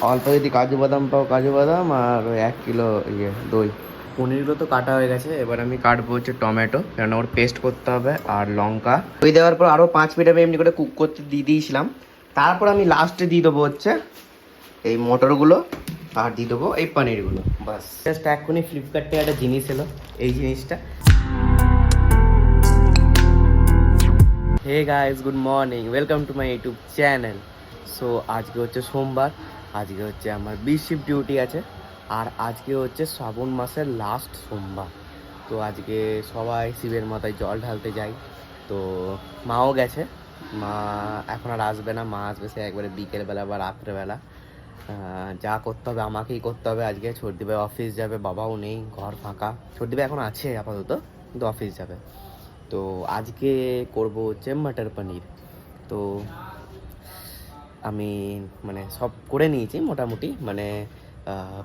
অল্প যদি কাজু বাদাম পাও কাজু বাদাম, আর ওই 1 কিলো দই। পনিরগুলো তো কাটা হয়ে গেছে, এবার আমি কাটবো হচ্ছে টমেটো, কেন ওর পেস্ট করতে হবে, আর লঙ্কা। দই দেওয়ার পর আরও 5 মিনিট আমি এমনি করে কুক করতে দিয়ে দিয়েছিলাম। তারপর আমি লাস্টে দিয়ে দেবো হচ্ছে এই মটরগুলো, আর দিয়ে দেবো এই পনিরগুলো। বাস, জাস্ট এক্ষুনি ফ্লিপকার্টে একটা জিনিস এলো, এই জিনিসটা। Hey guys, good morning, welcome to my YouTube channel. So আজকে হচ্ছে সোমবার, আজকে হচ্ছে আমার শিফট ডিউটি আছে, আর আজকে হচ্ছে শ্রাবণ মাসের লাস্ট সোমবার। তো আজকে সবাই শিবের মাথায় জল ঢালতে যাই। তো মাও গেছে, মা এখন আর আসবে না, মা আসবে সে একবারে বিকেলবেলা বা রাত্রেবেলা। যা করতে হবে আমাকেই করতে হবে আজকে। ছোটদি ভাই অফিস যাবে, বাবাও নেই, ঘর ফাঁকা। ছোটদি ভাই এখন আছে আপাতত, কিন্তু অফিস যাবে। তো আজকে করব হচ্ছে মটর পনির। তো আমি মানে সব করে নিয়েছি মোটামুটি, মানে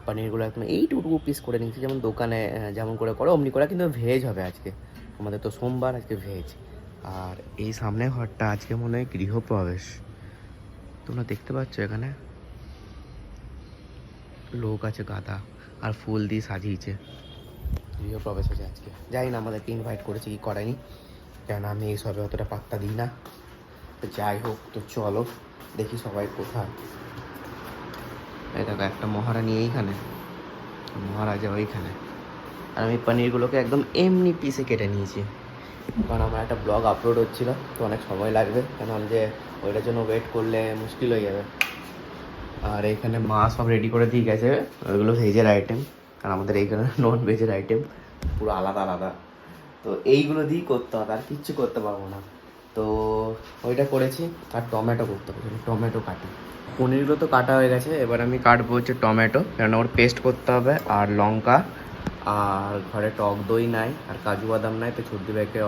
পনিরগুলো একদম এইটুকু পিস করে নিয়েছি, যেমন দোকানে যেমন করে অমনি করে, কিন্তু ভেজ হবে আজকে। আমাদের তো সোমবার, আজকে ভেজ। আর এই সামনে ঘরটা আজকে মনে হয় গৃহপ্রবেশ। তোমরা দেখতে পাচ্ছ এখানে লোক আছে গাদা, আর ফুল দিয়ে সাজিয়েছে। গৃহপ্রবেশ আছে আজকে, যাই না আমাদেরকে ইনভাইট করেছে কি করেনি, কেন আমি এইসবে অতটা পাত্তা দিই না। তো যাই হোক, তো চলো দেখি সবাই কোথায়। এই দেখো একটা মহারানী এইখানে, মহারাজা ওইখানে। আর আমি পনিরগুলোকে একদম এমনি পিসে কেটে নিয়েছি, কারণ আমার একটা ব্লগ আপলোড হচ্ছিল, তো অনেক সময় লাগবে, কেন যে ওইটার জন্য ওয়েট করলে মুশকিল হয়ে যাবে। আর এইখানে মা সব রেডি করে দিয়ে গেছে, ওইগুলো ভেজের আইটেম, আর আমাদের এইখানে নন ভেজের আইটেম, পুরো আলাদা আলাদা। তো এইগুলো দিয়েই করতে হবে, আর কিচ্ছু করতে পারবো না। তো ওইটা করেছি, আর টমেটো করতে হবে, টমেটো কাটি। পনিরগুলো তো কাটা হয়ে গেছে, এবার আমি কাটবো হচ্ছে টমেটো, কেননা ওর পেস্ট করতে হবে, আর লঙ্কা। আর ঘরে টক দই নাই, আর কাজু বাদাম নাই, তো ছোট্টি ভাইকে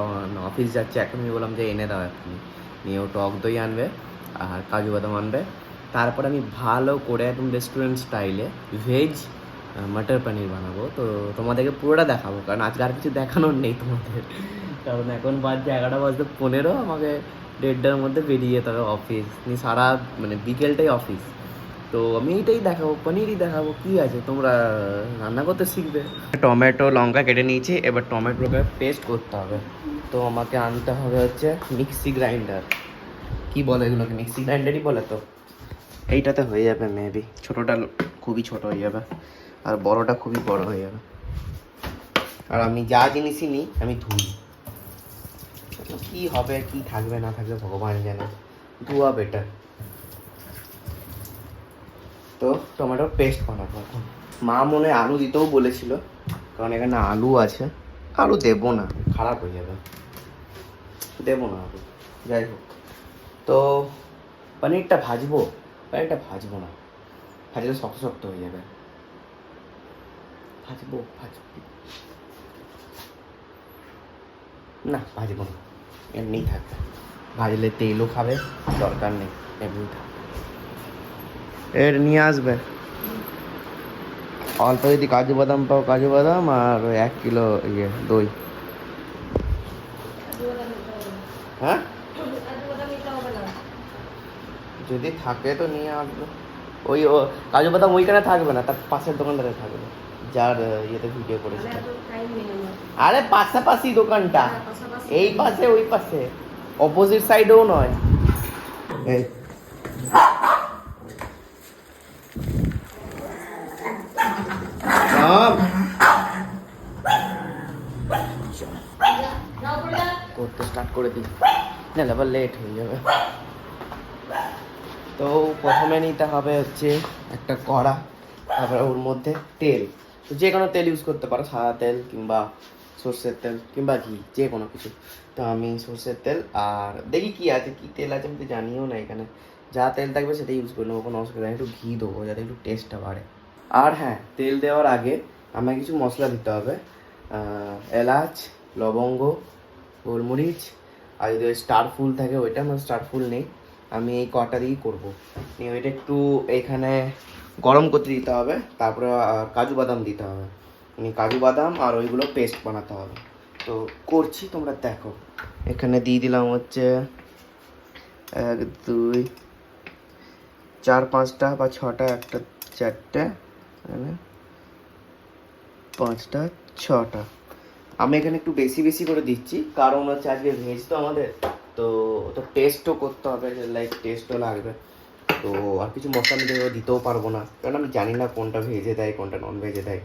অফিস যাচ্ছে, এখন আমি বললাম যে এনে দাও এখনই, নিয়ে ও টক দই আনবে আর কাজু বাদাম আনবে। তারপর আমি ভালো করে একদম রেস্টুরেন্ট স্টাইলে ভেজ মটর পনির বানাবো। তো তোমাদেরকে পুরোটা দেখাবো, কারণ আজকে আর কিছু দেখানোর নেই তোমাদের, কারণ এখন বাজছে 11:15, আমাকে 1:30টার মধ্যে বেরিয়ে যেতে হবে অফিস, সারা মানে বিকেলটাই অফিস। তো আমি এইটাই দেখাবো, পনিরই দেখাবো, কি আছে, তোমরা রান্না করতে শিখবে। টমেটো লঙ্কা কেটে নিয়েছি, এবার টমেটোকে পেস্ট করতে হবে। তো আমাকে আনতে হবে হচ্ছে মিক্সি গ্রাইন্ডার, কি বলে এগুলোকে, মিক্সি গ্রাইন্ডারই বলে। তো এইটাতে হয়ে যাবে মেবি, ছোটোটা খুবই ছোট হয়ে যাবে, আর বড়টা খুবই বড় হয়ে যাবে। আর আমি যা জিনিসই নিই আমি ধুই, কি হবে কি থাকবে না থাকবে ভগবান জানে, ধোয়া বেটার। তো টমেটোর পেস্ট বানাবো এখন। মা মনে হয় আলু দিতেও বলেছিল, কারণ এখানে আলু আছে। আলু দেবো না, খারাপ হয়ে যাবে, দেবো না আলু। যাই হোক, তো পনিরটা ভাজবো, পনিরটা ভাজবো না, ভাজলে শক্ত শক্ত হয়ে যাবে। ভাজবো না, ভাজবো না, এমনিই থাকবে। ভাজলে তেলও খাবে, দরকার নেই, এমনি থাকবে। এর নিয়ে আসবে অল্প যদি কাজু বাদাম পাও কাজু বাদাম, আর ওই 1 কিলো দই। হ্যাঁ, যদি থাকে তো নিয়ে আসবে। ওই ও কাজু বাদাম ওইখানে থাকবে না, তার পাশের দোকানটাতে থাকবে, যার ইয়েতে ভিডিও করেছে। আরে পাশাপাশি দোকানটা, এই পাশে ওই পাশে, অপোজিট সাইডেও নয়। এই করতে স্টার্ট করে দিই, না আবার লেট হয়ে যাবে। তো প্রথমে নিতে হবে হচ্ছে একটা কড়া, তারপরে ওর মধ্যে তেল, তো যে কোনো তেল ইউজ করতে পারো, সাদা তেল কিংবা সর্ষের তেল কিংবা ঘি, যে কোনো কিছু। তো আমি সর্ষের তেল, আর দেখি কি আছে, কি তেল আছে আমি তো জানিও না, এখানে যা তেল থাকবে সেটাই ইউজ করে নেবো, কোনো অসুবিধা নেই। একটু ঘি দেবো যাতে একটু টেস্টটা বাড়ে। আর হ্যাঁ, তেল দেওয়ার আগে আমায় কিছু মশলা দিতে হবে, এলাচ, লবঙ্গ, গোলমরিচ, আর যদি ওই স্টার ফুল থাকে ওইটা, আমার স্টার ফুল নেই, আমি এই কটা দিয়েই করবো। নিয়ে ওইটা একটু এইখানে গরম করতে দিতে হবে, তারপরে কাজু বাদাম দিতে হবে, মানে কাজু বাদাম আর ওইগুলো পেস্ট বানাতে হবে। তো করছি, তোমরা দেখো। এখানে দিয়ে দিলাম হচ্ছে 1 2 4 5টা বা 6টা, একটা 4টে, 5টা, 6টা। আমি এখানে একটু বেশি বেশি করে দিচ্ছি, কারণ হচ্ছে আজকে ভেজ তো আমাদের, তো তো টেস্টও করতে হবে, লাইক টেস্টও লাগবে। তো আর কিছু মশলা আমি দিতেও পারবো না, কারণ আমি জানি না কোনটা ভেজে দেয় কোনটা নন ভেজে দেয়,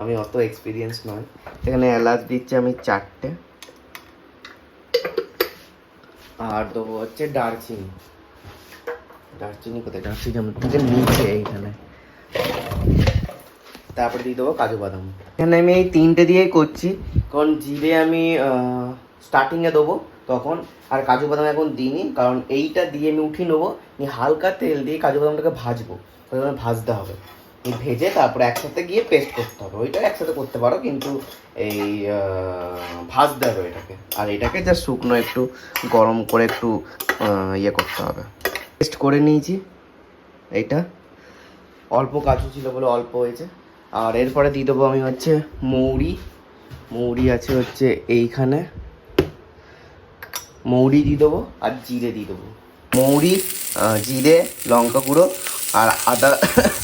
আমি অত এক্সপিরিয়েন্স নয়। এখানে এলাচ দিচ্ছি আমি 4টে, আর দেবো হচ্ছে দারচিনি। দারচিনি কোথায়? দারচিনি আমার থেকে নিচে এইখানে। তারপরে দিয়ে দেবো কাজু বাদাম। এখানে আমি এই 3টে দিয়েই করছি, কারণ জিরে আমি স্টার্টিংয়ে দেবো তখন, আর কাজু বাদাম এখন দিইনি, কারণ এইটা দিয়ে আমি উঠিয়ে নেবো, হালকা তেল দিয়ে কাজু বাদামটাকে ভাজবো, ভাজতে হবে, ভেজে তারপরে একসাথে গিয়ে পেস্ট করতে হবে। ওইটা একসাথে করতে পারো, কিন্তু এই ভাজতে হবে এটাকে, আর এটাকে যা শুকনো একটু গরম করে একটু ইয়ে করতে হবে। পেস্ট করে নিয়েছি, এইটা অল্প কাজু ছিল বলে অল্প হয়েছে। আর এরপরে দিয়ে দেবো আমি হচ্ছে মৌরি আছে হচ্ছে এইখানে, মৌরি দিয়ে দেবো আর জিরে দিয়ে দেবো। মৌরি, জিরে, লঙ্কা গুঁড়ো আর আদা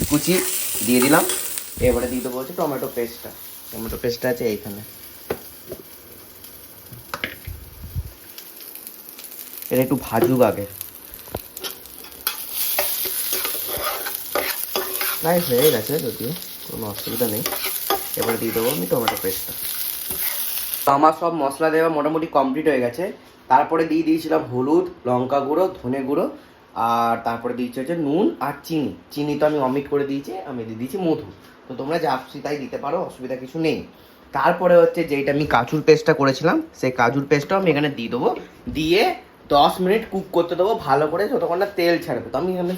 কুচি দিয়ে দিলাম। এবারে দিয়ে দেবো হচ্ছে টমেটো পেস্টটা আছে এইখানে। এটা একটু ভাজুক আগে, প্রায় হয়ে গেছে যদিও, কোনো অসুবিধা নেই। এবারে দিয়ে দেবো আমি টমেটো পেস্টটা। তো আমার সব মশলা দেওয়া মোটামুটি কমপ্লিট হয়ে গেছে। তারপরে দিয়ে দিয়েছিলাম হলুদ, লঙ্কা গুঁড়ো, ধনে গুঁড়ো, আর তারপরে দিয়েছি হচ্ছে নুন আর চিনি তো আমি অমিট করে দিয়েছি, আমি দিয়ে দিয়েছি মধু। তো তোমরা যা খুশি তাই দিতে পারো, অসুবিধা কিছু নেই। তারপরে হচ্ছে যেইটা আমি কাজুর পেস্টটা করেছিলাম, সেই কাজুর পেস্টটাও আমি এখানে দিয়ে দেবো, দিয়ে 10 মিনিট কুক করতে দেবো ভালো করে, যতক্ষণ না তেল ছাড়বে। তো আমি এখানে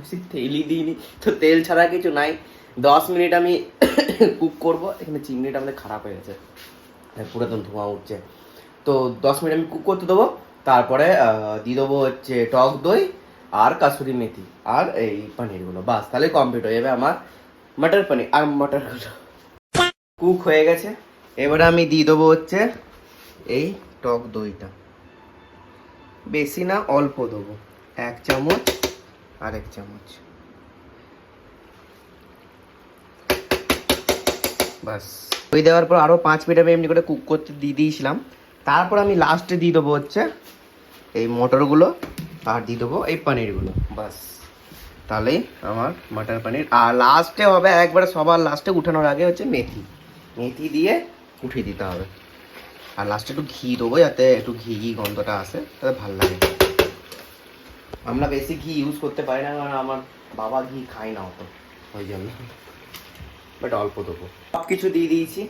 বেশি তেলই দিইনি, তো তেল ছাড়া কিছু নাই। 10 মিনিট আমি কুক করবো। এখানে চিমনিটা আমাদের খারাপ হয়ে গেছে, পুরাতন ধোঁয়া উঠছে। তো 10 মিনিট আমি কুক করতে দেবো। তারপরে দিয়ে দেবো হচ্ছে টক দই আর কাসুরি মেথি আর এই পনিরগুলো, বাস তাহলে কমপ্লিট হয়ে যাবে আমার মটর পনির। আর মটরগুলো কুক হয়ে গেছে। এবারে আমি দিয়ে দেবো হচ্ছে এই টক দইটা, বেশি না অল্প দেবো, 1 চামচ আর 1 চামচ, বাস। দই দেওয়ার পর আরও 5 মিনিট আমি এমনি করে কুক করতে দিয়ে দিয়েছিলাম। তারপর আমি লাস্টে দিয়ে দেবো হচ্ছে এই মটরগুলো আর দিয়ে দেবো এই পনিরগুলো, বাস তাহলেই আমার মটর পনির। আর লাস্টে হবে একবারে সবার লাস্টে উঠানোর আগে হচ্ছে মেথি দিয়ে উঠিয়ে দিতে হবে। আর লাস্টে একটু ঘি দেবো, যাতে একটু ঘি গন্ধটা আসে, তাতে ভালো লাগে। আমরা বেশি ঘি ইউজ করতে পারি না, কারণ আমার বাবা ঘি খায় না অত, ওই জন্য, বাট অল্প দেবো। সব কিছু দিয়ে দিয়েছি।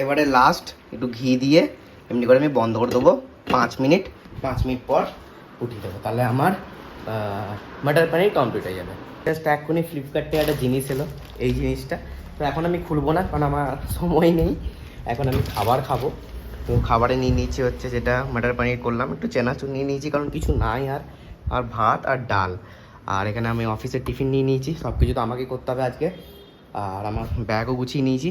এবারে লাস্ট একটু ঘি দিয়ে এমনি করে আমি বন্ধ করে দেবো 5 মিনিট। 5 মিনিট পর উঠিয়ে দেবো, তাহলে আমার মটর পনির কমপ্লিট হয়ে যাবে। জাস্ট এক্ষুনি ফ্লিপকার্ট থেকে একটা জিনিস এলো, এই জিনিসটা। তো এখন আমি খুলবো না, কারণ আমার সময় নেই, এখন আমি খাবার খাবো। তো খাবারে নিয়ে নিয়েছি হচ্ছে যেটা মটর পনির করলাম, একটু চেনাচুর নিয়ে নিয়েছি, কারণ কিছু নাই আর ভাত আর ডাল। আর এখানে আমি অফিসের টিফিন নিয়ে নিয়েছি, সব কিছু তো আমাকেই করতে হবে আজকে। আর আমার ব্যাগও গুছিয়ে নিয়েছি।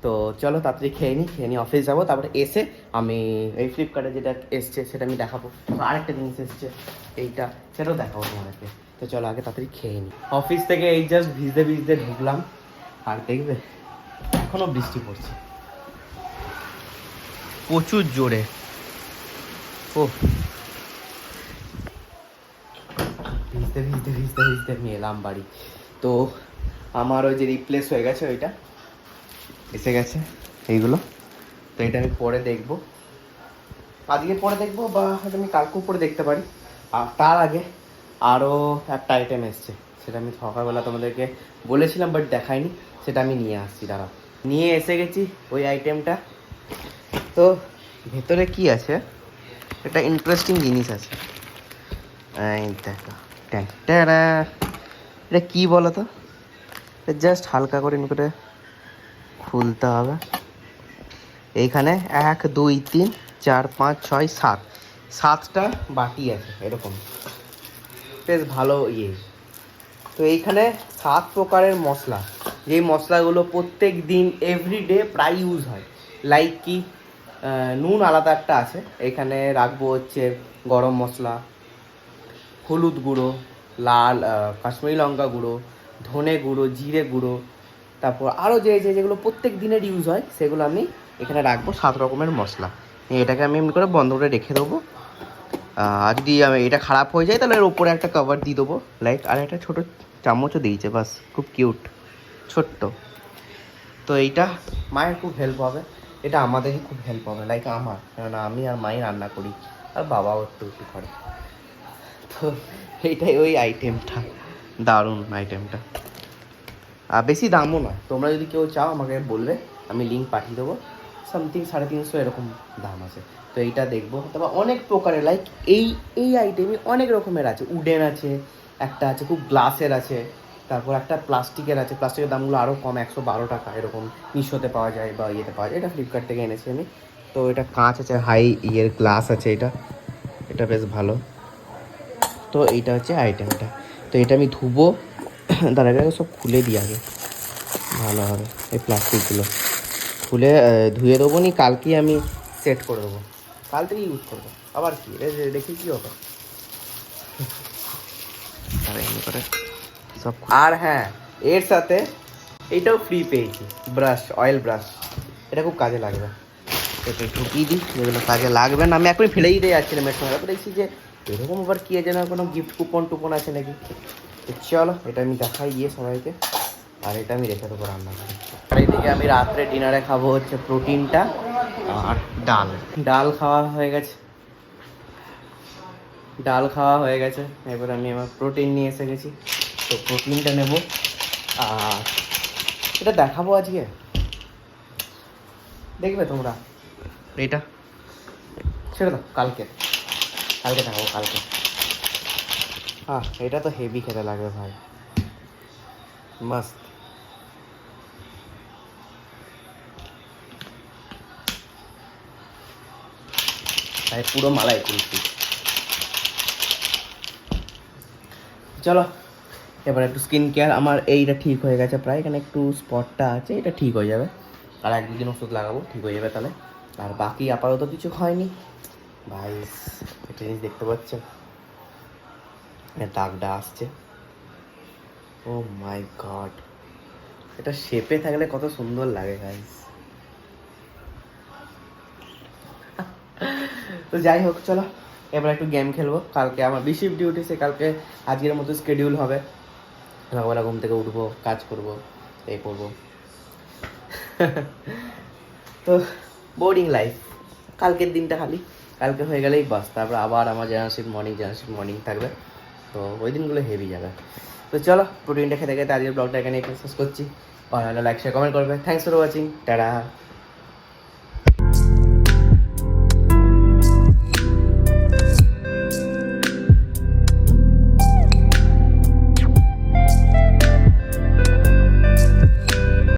তো চলো তাড়াতাড়ি খেয়ে নিই অফিস যাবো। তারপরে এসে আমি এই ফ্লিপকার্টে যেটা এসছে সেটা আমি দেখাবো। আরেকটা জিনিস এসছে এইটা, সেটাও দেখাবো তোমাদেরকে। তো চলো আগে তাড়াতাড়ি খেয়ে নিই। অফিস থেকে এই জাস্ট ভিজতে ঢুকলাম, আর দেখবে এখনও বৃষ্টি পড়ছে প্রচুর জোরে। ও ভিজতে আমি এলাম বাড়ি। তো আমার ওই যে রিপ্লেস হয়ে গেছে ওইটা এসে গেছে এইগুলো। তো এটা আমি পরে দেখবো, আজকে পরে দেখবো, বা হয়তো আমি কালকেও পরে দেখতে পারি। আর তার আগে আরও একটা আইটেম এসছে, সেটা আমি সকালবেলা তোমাদেরকে বলেছিলাম বাট দেখাইনি, সেটা আমি নিয়ে আসছি, দাঁড়াও। নিয়ে এসে গেছি ওই আইটেমটা। তো ভেতরে কি আছে, একটা ইন্টারেস্টিং জিনিস আছে, এই দেখো। এটা কী বলো তো, জাস্ট হালকা করে খুলতে হবে। এইখানে 1 2 3 4 5 6 7 7টা বাটি আছে এরকম, বেশ ভালো ইয়ে। তো এইখানে 7 প্রকারের মশলা, যেই মশলাগুলো প্রত্যেক দিন এভরিডে প্রায় ইউজ হয়। লাইক কি নুন আলাদা একটা আছে, এখানে রাখবো হচ্ছে গরম মশলা, হলুদ গুঁড়ো, লাল কাশ্মীরি লঙ্কা গুঁড়ো, ধনে গুঁড়ো, জিরে গুঁড়ো, তারপর আরও যেগুলো প্রত্যেক দিনের ইউজ হয় সেগুলো আমি এখানে রাখবো। 7 রকমের মশলা। এটাকে আমি এমনি করে বন্ধ করে রেখে দেবো। যদি আমি এটা খারাপ হয়ে যায় তাহলে এর উপরে একটা কভার দিয়ে দেবো লাইক। আর একটা ছোটো চামচও দিয়েছে, বাস, খুব কিউট, ছোট্ট। তো এইটা মায়ের খুব হেল্প হবে, এটা আমাদেরই খুব হেল্প হবে, লাইক আমার, কেননা আমি আর মাই রান্না করি আর বাবাও একটু একটু করে। তো এইটাই ওই আইটেমটা, দারুণ আইটেমটা। আর বেশি দামও নয়, তোমরা যদি কেউ চাও আমাকে বলবে, আমি লিঙ্ক পাঠিয়ে দেবো। সামথিং 350 এরকম দাম আছে। তো এইটা দেখবো। তারপর অনেক প্রকারের লাইক এই আইটেমই অনেক রকমের আছে। উডেন আছে, একটা আছে খুব গ্লাসের আছে, তারপর একটা প্লাস্টিকের আছে। প্লাস্টিকের দামগুলো আরও কম, 112 টাকা এরকম মিশোতে পাওয়া যায় বা ইয়েতে পাওয়া যায়। এটা ফ্লিপকার্ট থেকে এনেছি আমি। তো এটা কাঁচ আছে, হাই গ্লাস আছে, এটা বেশ ভালো। তো এইটা হচ্ছে আইটেমটা। তো এটা আমি ধুবো, তার আগে সব খুলে দিই আগে ভালো হবে। এই প্লাস্টিকগুলো খুলে ধুয়ে দেবো নি, কালকেই আমি সেট করে দেবো, কাল থেকে ইউজ করবো। আবার কি দেখি কী হবে। এমনি করে সব। আর হ্যাঁ, এর সাথে এইটাও ফ্রি পেয়েছি, ব্রাশ, অয়েল ব্রাশ। এটা খুব কাজে লাগবে। এটা ঢুকিয়ে দিই, যেগুলো কাজে লাগবে না আমি এখনই ফেলেই দিয়ে যাচ্ছিলাম এর সময়। তারপর দেখছি যে এরকম আবার কি যেন কোনো গিফট কুপন টুপন আছে নাকি। চলো এটা আমি দেখাই গিয়ে সবাইকে। আর এটা আমি রেখে দেবো রান্না করে। আর এইদিকে আমি রাত্রে ডিনারে খাবো হচ্ছে প্রোটিনটা আর ডাল খাওয়া হয়ে গেছে। এবার আমি আমার প্রোটিন নিয়ে এসে গেছি। তো প্রোটিনটা নেব আর এটা দেখাবো আজকে, দেখবে তোমরা। এটা ছেড়ে দাও, কালকে দেখাবো কালকে। এটা তো হেভি খেতে লাগবে ভাই, মাস্ত। ভাই পুরো মালাই কুলফি। চলো এবার একটু স্কিন কেয়ার। আমার এইটা ঠিক হয়ে গেছে প্রায়, এখানে একটু স্পটটা আছে, এটা ঠিক হয়ে যাবে। আর 1-2 দিন ওষুধ লাগাবো, ঠিক হয়ে যাবে তাহলে। আর বাকি আপাতত কিছু হয়নি ভাই। একটা জিনিস দেখতে পাচ্ছেন, দাগটা আসছে। ও মাই গড, এটা শেপে থাকলে কত সুন্দর লাগে গাইস। তো যাই হোক, চলো এবার একটু গেম খেলবো। কালকে আমার শিফট ডিউটি, সে কালকে আজকের মতো স্কেডিউল হবে। সকালবেলা ঘুম থেকে উঠবো, কাজ করবো, এই করবো। তো বোরিং লাইফ। কালকের দিনটা কালকে হয়ে গেলেই বাস, তারপর আবার আমার জেনারেল মর্নিং থাকবে। তো ওই দিনগুলো হেভি যাবে। তো চলো প্রোটিনটা খেতে খেতে আজকের ব্লগটা এখানে শেষ করছি। ভালো লাগলে লাইক শেয়ার কমেন্ট করবে। Thanks for watching, tata.